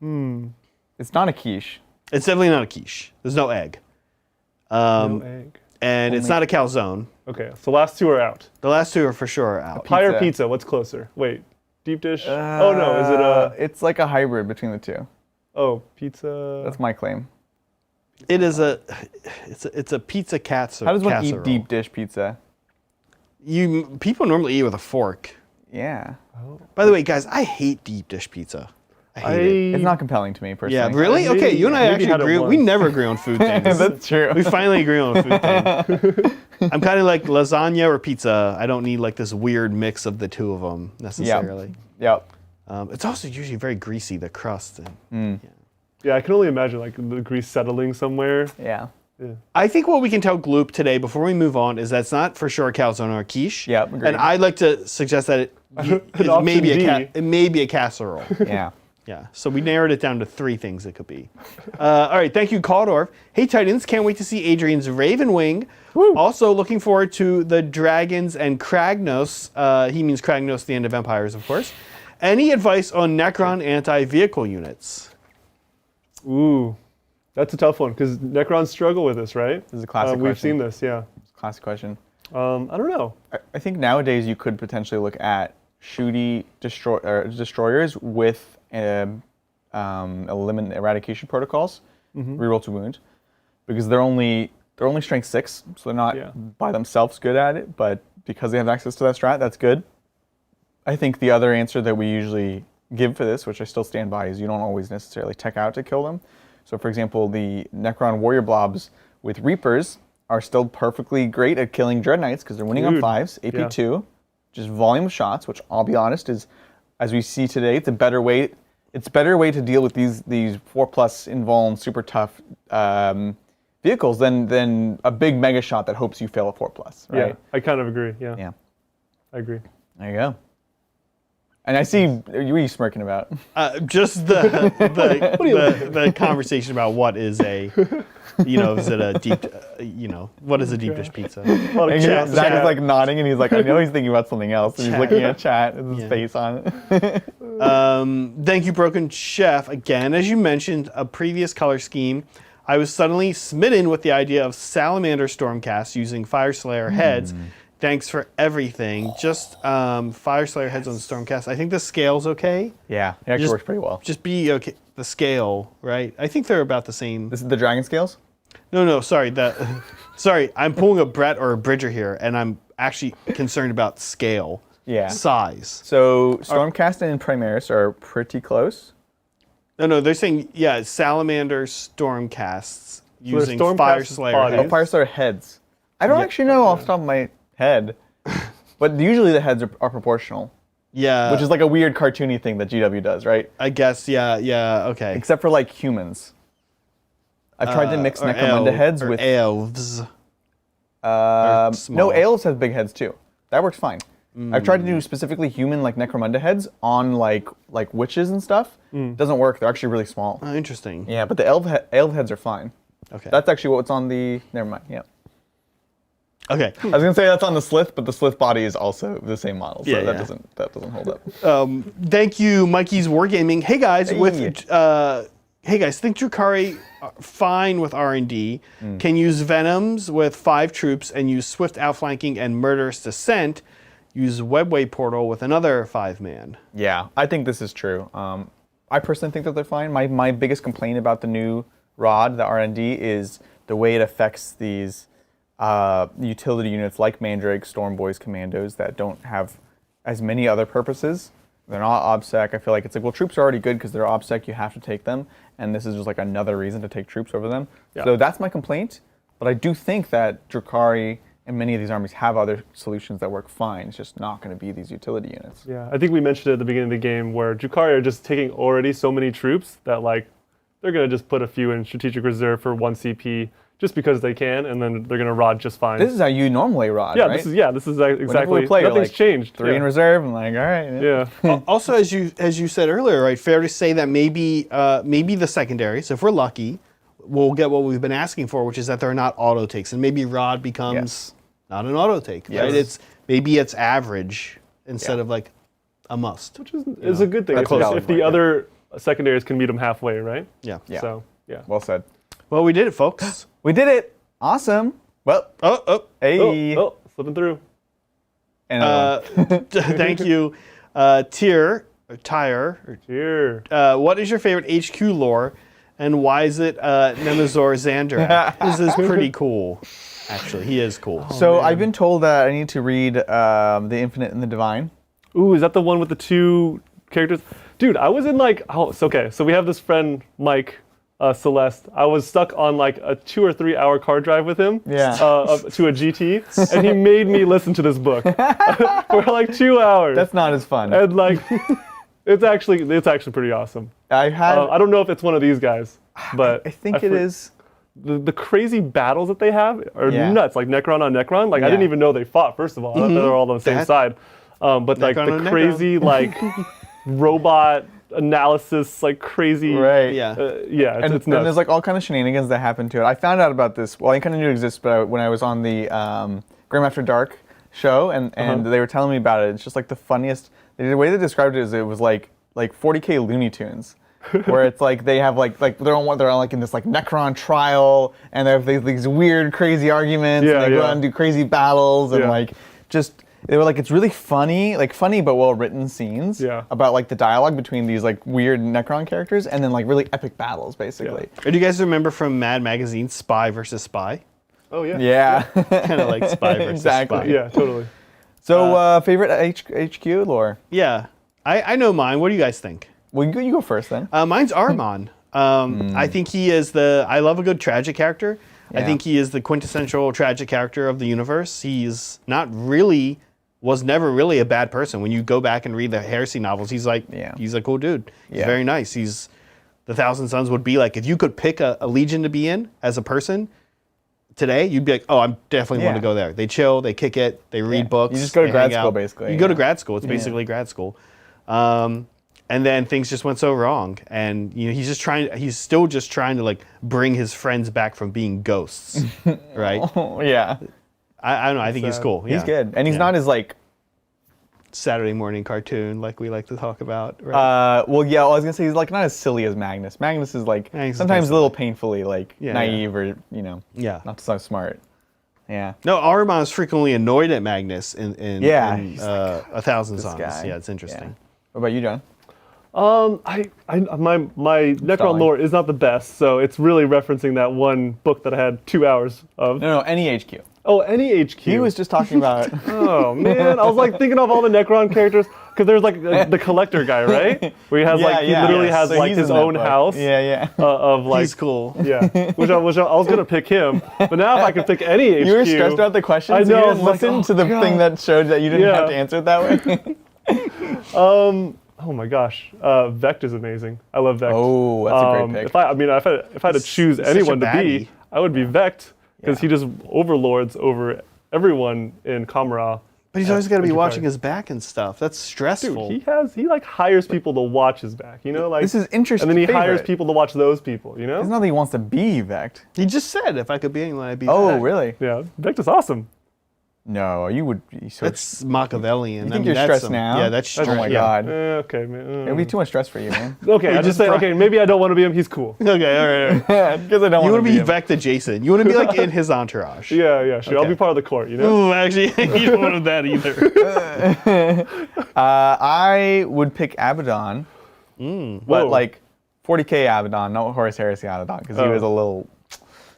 It's not a quiche. It's definitely not a quiche. There's no egg. No egg. And it's not a calzone. Okay, so last two are out. The last two are for sure out. Pie or Pizza. pizza? What's closer? Wait, deep dish? Oh no, is it a? It's like a hybrid between the two. Oh, pizza. That's my claim. It is it's a pizza casserole. How does one eat deep dish pizza? People normally eat with a fork. Yeah. By the way, guys, I hate deep dish pizza. I hate it. It's not compelling to me personally. Yeah, really? maybe- Okay, you and I maybe actually had it agree. We once. never agree on food things. That's true. We finally agree on a food thing. I'm kind of like lasagna or pizza. I don't need like this weird mix of the two of them necessarily. Yep. It's also usually very greasy, the crust. And, Yeah, I can only imagine like the grease settling somewhere. Yeah. I think what we can tell Gloop today before we move on is that's not for sure a calzone or a quiche. Yep, agreed. And I'd like to suggest that it may be option it may be a casserole. Yeah. Yeah, so we narrowed it down to 3 things it could be. All right, thank you, Caldorf. Hey, Titans, can't wait to see Adrian's Raven Wing. Also looking forward to the Dragons and Kragnos. He means Kragnos, the End of Empires, of course. Any advice on Necron anti-vehicle units? Ooh, that's a tough one because Necrons struggle with this, right? This is a classic We've question. seen this, yeah. Classic question. I don't know. I think nowadays you could potentially look at shooty destroyers with eradication protocols, reroll to wound, because they're only strength 6, so they're not by themselves good at it, but because they have access to that strat, that's good. I think the other answer that we usually give for this, which I still stand by, is you don't always necessarily tech out to kill them. So for example, the Necron warrior blobs with Reapers are still perfectly great at killing Dread Knights because they're winning on Dude. 5s, AP2, just volume of shots, which I'll be honest is, as we see today, it's a better way. It's a better way to deal with these 4+ invuln super tough vehicles than a big mega shot that hopes you fail a 4+. Right? Yeah, I kind of agree. Yeah, Yeah. I agree. There you go. And I see, what are you smirking about? Just the conversation about what is a, is it a deep, what is a deep dish pizza? And chat. Zach is like nodding, and he's like, I know he's thinking about something else. And he's looking at chat with his face on it. Thank you, Broken Chef. Again, as you mentioned, a previous color scheme, I was suddenly smitten with the idea of Salamander Stormcast using Fire Slayer heads. Thanks for everything. Just Fire Slayer heads on the Stormcast. I think the scale's okay. Yeah, it actually works pretty well. Just be okay. The scale, right? I think they're about the same. This is the dragon scales? No, sorry. Sorry, I'm pulling a Brett or a Bridger here, and I'm actually concerned about scale. Yeah. Size. So Stormcast and Primaris are pretty close. No, they're saying, Salamander Stormcasts using Stormcast Fire is Slayer body. heads. Oh, Fire Slayer heads. I don't actually know off the top of my head. But usually the heads are proportional. Yeah. Which is like a weird cartoony thing that GW does, right? I guess, yeah, okay. Except for like humans. I've tried to mix Necromunda heads with elves. no, small. elves have big heads too. That works fine. I've tried to do specifically human like Necromunda heads on like witches and stuff. Doesn't work. They're actually really small. Oh, interesting. Yeah, but the elf heads are fine. Okay. That's actually what's on the. Never mind. Yeah. Okay. I was gonna say that's on the Slith, but the Slith body is also the same model, so Yeah, that yeah. doesn't hold up. Thank you, Mikey's Wargaming. Hey guys, think Drukhari fine with R&D. Can use Venoms with 5 troops and use Swift Outflanking and Murderous Descent. Use Webway Portal with another 5-man. Yeah, I think this is true. I personally think that they're fine. My biggest complaint about the new rod, the R&D, is the way it affects these utility units like Mandrake, Storm Boys, Commandos that don't have as many other purposes. They're not OBSEC. I feel like it's like, well, troops are already good because they're OBSEC. You have to take them, and this is just like another reason to take troops over them. Yeah. So that's my complaint. But I do think that Drukhari and many of these armies have other solutions that work fine. It's just not going to be these utility units. Yeah, I think we mentioned it at the beginning of the game where Drukhari are just taking already so many troops that like they're going to just put a few in strategic reserve for 1 CP just because they can, and then they're going to rod just fine. This is how you normally rod, yeah, right? this is exactly. Whenever we play, nothing's like, changed. 3 in reserve. I'm like, all right. Yeah. Also, as you said earlier, right? Fair to say that maybe the secondaries, if we're lucky, we'll get what we've been asking for, which is that they're not auto takes, and maybe rod becomes not an auto take, right? It's average instead of like a must, Which is a good thing if the other secondaries can meet them halfway, right? Yeah. So yeah. Well said. Well, we did it, folks. We did it. Awesome. Well, hey. Oh, slipping through. And Thank you, Tyre. Here. What is your favorite HQ lore, and why is it Nemazor Xandra? This is pretty cool. Actually, he is cool. So I've been told that I need to read The Infinite and the Divine. Ooh, is that the one with the 2 characters? Dude, I was in like, so we have this friend, Mike, Celeste. I was stuck on like a 2 or 3 hour car drive with him to a GT, and he made me listen to this book for like 2 hours. That's not as fun. And like, it's actually pretty awesome. I don't know if it's one of these guys, but I think it is. The crazy battles that they have are nuts, like Necron on Necron. Like I didn't even know they fought. First of all, I thought they were all on the same side. But like Necron the on crazy like robot analysis, like crazy. Right. It's And nuts. there's like all kind of shenanigans that happen to it. I found out about this. Well, I kind of knew it exists, but when I was on the Grim After Dark show, and they were telling me about it. It's just like the funniest. The way they described it is it was like 40K Looney Tunes. Where it's like they have like they're like in this like Necron trial, and they have these weird crazy arguments, and they go out and do crazy battles, and like just they were like it's really funny but well written scenes about like the dialogue between these like weird Necron characters, and then like really epic battles basically. Do you guys remember from Mad Magazine, Spy versus Spy? Oh yeah. Yeah. Kind of like Spy versus Exactly. Spy. Yeah, totally. So favorite HQ lore? Yeah, I know mine. What do you guys think? Well, you go first then. Mine's Armon. I think he is I love a good tragic character. I think he is the quintessential tragic character of the universe. He's was never really a bad person. When you go back and read the Heresy novels, he's a cool dude. He's very nice. He's the Thousand Sons would be like, if you could pick a legion to be in as a person today, you'd be like, oh, I'm definitely want to go there. They chill, they kick it, they read books. You just go to they grad hang school, out. basically. You go to grad school. It's basically grad school. And then things just went so wrong, and he's still just trying to like bring his friends back from being ghosts, right? Oh, yeah. I don't know. I think he's cool. He's good, and he's not as like Saturday morning cartoon like we like to talk about. Right? well, yeah. I was gonna say he's like not as silly as Magnus. Magnus is like sometimes a little painfully like naive or not so smart. Yeah. No, Aruman is frequently annoyed at Magnus in A Thousand Songs. Guy. Yeah, it's interesting. Yeah. What about you, John? My Necron lore is not the best, so it's really referencing that one book that I had 2 hours of. No, NEHQ. Oh, NEHQ. He was just talking about. Oh man, I was like thinking of all the Necron characters because there's like the collector guy, right? Where he has he literally has so like his own house. Yeah. Of like. He's cool. Yeah. Which I was gonna pick him, but now if I could pick NEHQ. You were stressed about the questions. I know. You didn't listen to the thing that showed that you didn't have to answer it that way. Oh my gosh, Vect is amazing. I love Vect. Oh, that's a great pick. If I had to choose anyone to be, I would be Vect because he just overlords over everyone in Kamra. But he's always got to be watching his back and stuff. That's stressful. Dude, he like hires people to watch his back. You know, like this is interesting. And then he hires people to watch those people. You know, it's not that he wants to be Vect. He just said if I could be anyone, I'd be. Oh, Vect. Really? Yeah, Vect is awesome. No, you would be so. That's Machiavellian. You think you're stressed now? Yeah, that's stress. Oh my God. Okay, man. It'd be too much stress for you, man. Okay, I just say, okay, maybe I don't want to be him. He's cool. Okay, all right. Because I don't You want to be him. Vect adjacent. You want to be like in his entourage. Yeah, sure. I'll be part of the court, you know? Ooh, actually, you don't want that either. I would pick Abaddon, but Whoa. like 40k Abaddon, not Horus Heresy Abaddon, because he was a little,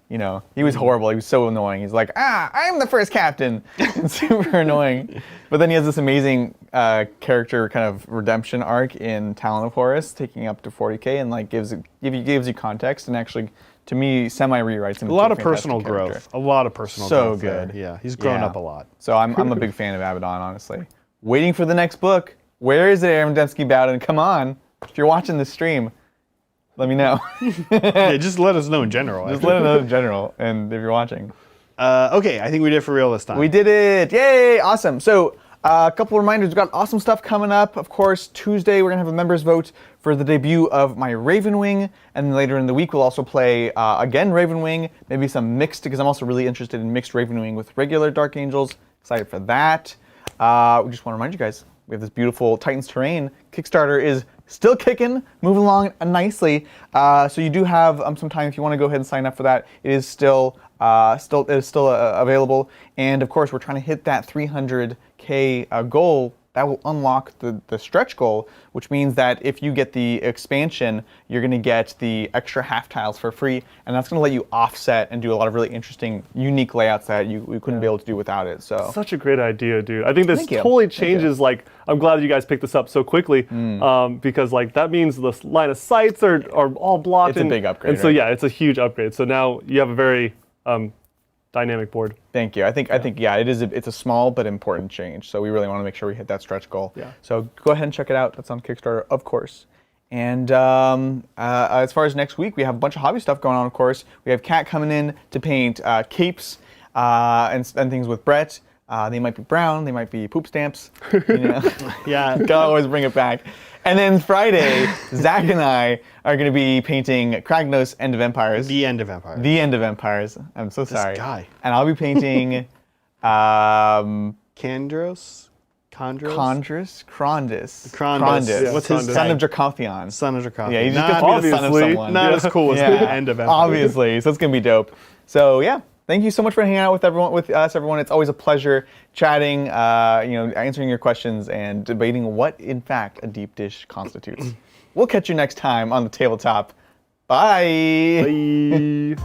he was horrible. He was so annoying. He's like, I'm the first captain. Super annoying. But then he has this amazing character kind of redemption arc in Talon of Horus, taking up to 40k and like gives you context and actually, to me, semi-rewrites him. A lot of personal growth. A lot of personal growth. So good. There. Yeah, he's grown up a lot. So I'm a big fan of Abaddon, honestly. Waiting for the next book. Where is it, Aaron Dembski Bowden? Come on. If you're watching this stream, let me know. Yeah, just let us know in general. Just let us know in general, and if you're watching. Okay, I think we did it for real this time. We did it. Yay, awesome. So a couple reminders. We've got awesome stuff coming up. Of course, Tuesday, we're going to have a members vote for the debut of my Ravenwing. And later in the week, we'll also play, again, Ravenwing, maybe some mixed, because I'm also really interested in mixed Ravenwing with regular Dark Angels. Excited for that. We just want to remind you guys, we have this beautiful Titans Terrain. Kickstarter is still kicking, moving along nicely. So you do have some time if you want to go ahead and sign up for that. It is still available. And of course, we're trying to hit that 300K goal. That will unlock the stretch goal, which means that if you get the expansion, you're going to get the extra half tiles for free, and that's going to let you offset and do a lot of really interesting, unique layouts that you couldn't be able to do without it. So such a great idea, dude. I think this totally changes. Like, I'm glad you guys picked this up so quickly, because like that means the line of sights are all blocked. It's a big upgrade. And so yeah, it's a huge upgrade. So now you have a very dynamic board. Thank you. I think it's a small but important change. So we really want to make sure we hit that stretch goal. Yeah. So go ahead and check it out. That's on Kickstarter, of course. And as far as next week, we have a bunch of hobby stuff going on, of course. We have Kat coming in to paint capes and things with Brett. They might be brown, they might be poop stamps. Yeah. Gotta always bring it back. And then Friday, Zach and I are going to be painting Kragnos End of Empires. The End of Empires. The End of Empires. I'm so sorry. This guy. And I'll be painting Krondys? Krondys. What's his Son of tag? Dracothion. Son of Dracothion. Yeah, he's just going to be the son of someone. Not as cool as the End of Empires. Obviously. So it's going to be dope. So yeah. Thank you so much for hanging out with us, everyone. It's always a pleasure chatting, answering your questions and debating what, in fact, a deep dish constitutes. We'll catch you next time on the tabletop. Bye. Bye.